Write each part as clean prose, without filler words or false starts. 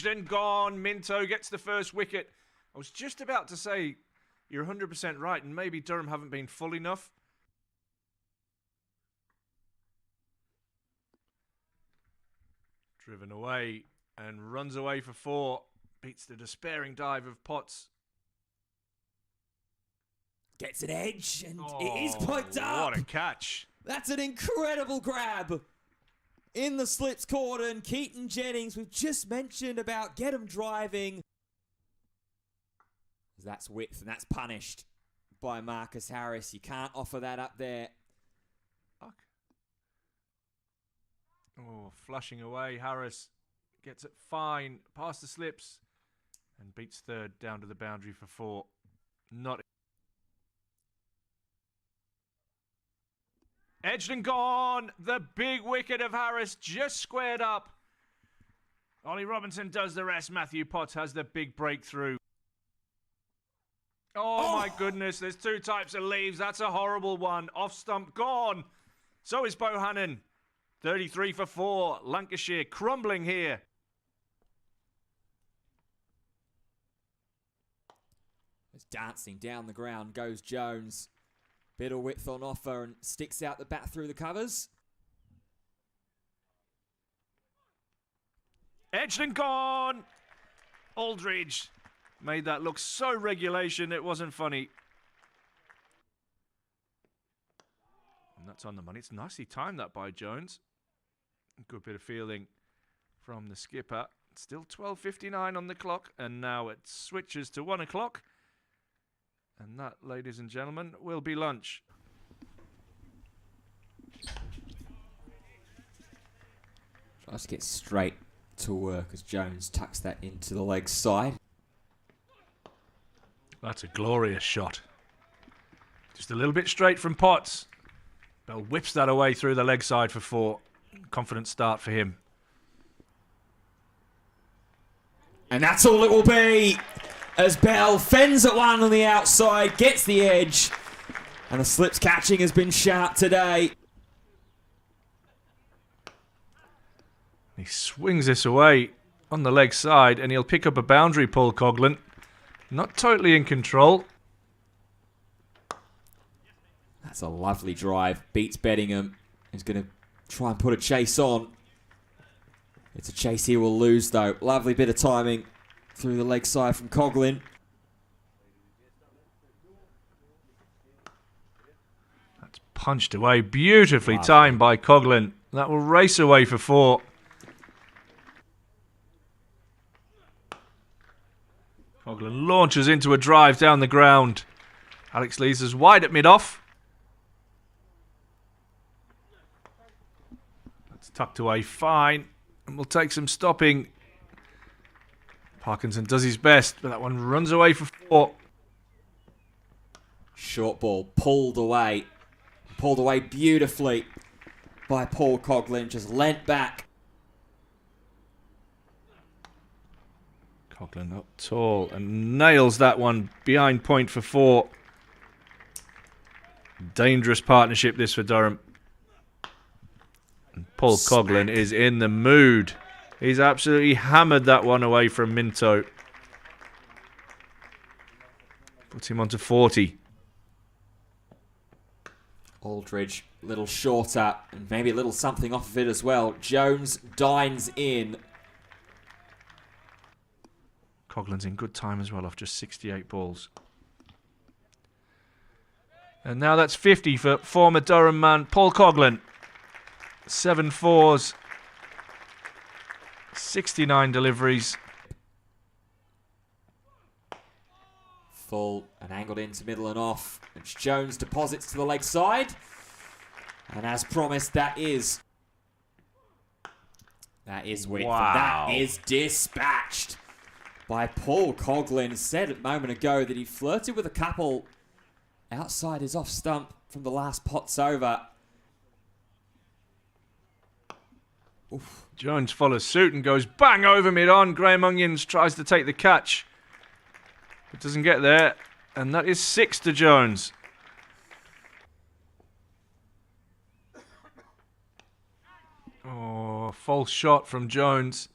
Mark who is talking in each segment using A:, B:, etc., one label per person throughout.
A: Edged and gone. Minto gets the first wicket. I was just about to say, you're 100% right, and maybe Durham haven't been full enough. Driven away and runs away for 4. Beats the despairing dive of Potts.
B: Gets an edge, and it is picked up.
A: What a catch.
B: That's an incredible grab in the slips cordon. Keaton Jennings, we've just mentioned about get him driving. That's width, and that's punished by Marcus Harris. You can't offer that up there.
A: Oh, flushing away. Harris gets it fine, past the slips, and beats third down to the boundary for 4. Not edged and gone. The big wicket of Harris just squared up. Ollie Robinson does the rest. Matthew Potts has the big breakthrough. Oh my goodness, there's 2 types of leaves. That's a horrible one. Off stump, gone. So is Bohannon. 33 for 4. Lancashire crumbling here.
B: As dancing down the ground goes Jones. Bit of width on offer and sticks out the bat through the covers.
A: Edged and gone. Aldridge made that look so regulation it wasn't funny. And that's on the money. It's nicely timed that by Jones. Good bit of fielding from the skipper. Still 12:59 on the clock, and now it switches to 1 o'clock. And that, ladies and gentlemen, will be lunch.
B: Tries to get straight to work as Jones tucks that into the leg side.
A: That's a glorious shot. Just a little bit straight from Potts. Bell whips that away through the leg side for 4. Confident start for him.
B: And that's all it will be as Bell fends at 1 on the outside, gets the edge, and the slips catching has been sharp today.
A: He swings this away on the leg side, and he'll pick up a boundary, Paul Coughlin. Not totally in control.
B: That's a lovely drive. Beats Bettingham. He's going to try and put a chase on. It's a chase he will lose, though. Lovely bit of timing through the leg side from Coughlin.
A: That's punched away. Beautifully timed by Coughlin. That will race away for 4. Coughlin launches into a drive down the ground. Alex Lees is wide at mid-off. That's tucked away fine. And will take some stopping. Parkinson does his best, but that one runs away for 4.
B: Short ball pulled away. Pulled away beautifully by Paul Coughlin. Just leant back.
A: Coughlin up tall and nails that one behind point for 4. Dangerous partnership this for Durham. And Paul Coughlin is in the mood. He's absolutely hammered that one away from Minto. Puts him onto 40.
B: Aldridge, a little shorter, and maybe a little something off of it as well. Jones dines in.
A: Coughlin's in good time as well, off just 68 balls. And now that's 50 for former Durham man Paul Coughlin. 7 fours, 69 deliveries.
B: Full and angled into middle and off, which Jones deposits to the leg side. And as promised, that is width.
A: Wow.
B: That is dispatched by Paul Coughlin. Said a moment ago that he flirted with a couple outside his off stump from the last Potts over. Oof.
A: Jones follows suit and goes bang over mid-on. Graham Onions tries to take the catch, but doesn't get there. And that is 6 to Jones. Oh, false shot from Jones.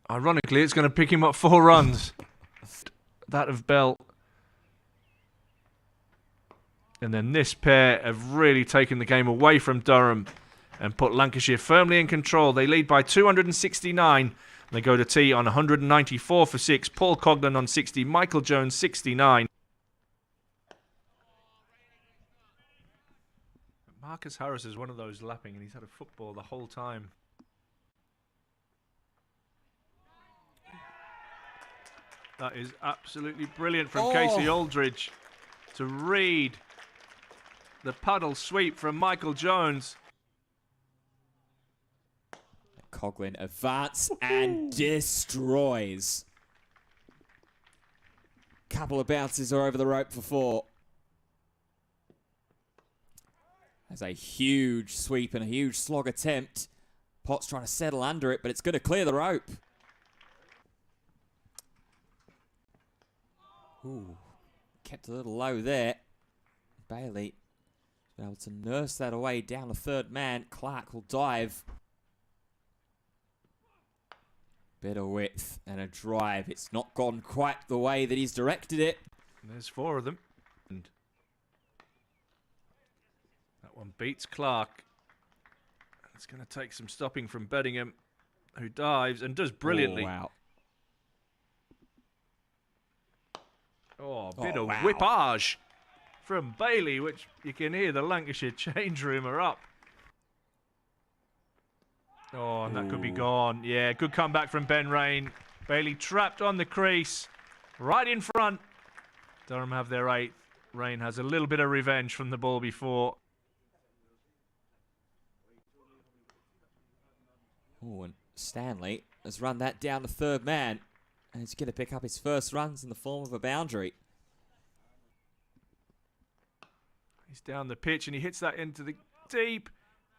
A: Ironically, it's going to pick him up 4 runs. That of Bell. And then this pair have really taken the game away from Durham and put Lancashire firmly in control. They lead by 269. They go to tea on 194 for 6. Paul Coughlin on 60. Michael Jones 69. Marcus Harris is one of those lapping, and he's had a football the whole time. That is absolutely brilliant from Casey Aldridge to read the paddle sweep from Michael Jones.
B: Coughlin advance and destroys. Couple of bounces are over the rope for 4. There's a huge sweep and a huge slog attempt. Potts trying to settle under it, but it's going to clear the rope. Ooh, kept a little low there. Bailey been able to nurse that away down the 3rd man. Clark will dive. Bit of width and a drive. It's not gone quite the way that he's directed it.
A: And there's 4 of them. And that one beats Clark. It's going to take some stopping from Beddingham, who dives and does brilliantly.
B: Oh, wow.
A: Oh, a bit of whippage from Bailey, which you can hear the Lancashire change room are up. Oh, and that could be gone. Yeah, good comeback from Ben Raine. Bailey trapped on the crease, right in front. Durham have their 8th. Raine has a little bit of revenge from the ball before.
B: Oh, and Stanley has run that down the 3rd man. And he's going to pick up his first runs in the form of a boundary.
A: He's down the pitch and he hits that into the deep.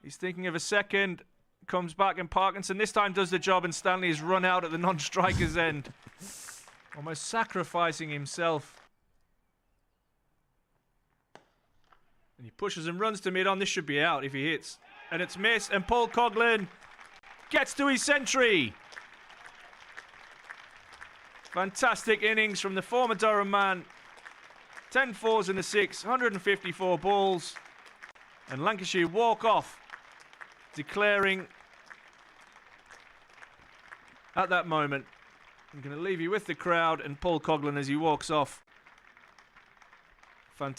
A: He's thinking of a second. Comes back and Parkinson this time does the job, and Stanley is run out at the non-striker's end. Almost sacrificing himself. And he pushes and runs to mid-on. This should be out if he hits. And it's missed, and Paul Coughlin gets to his century. Fantastic innings from the former Durham man. 10 fours and a 6, 154 balls. And Lancashire walk off, declaring at that moment, I'm going to leave you with the crowd and Paul Coughlin as he walks off. Fantastic.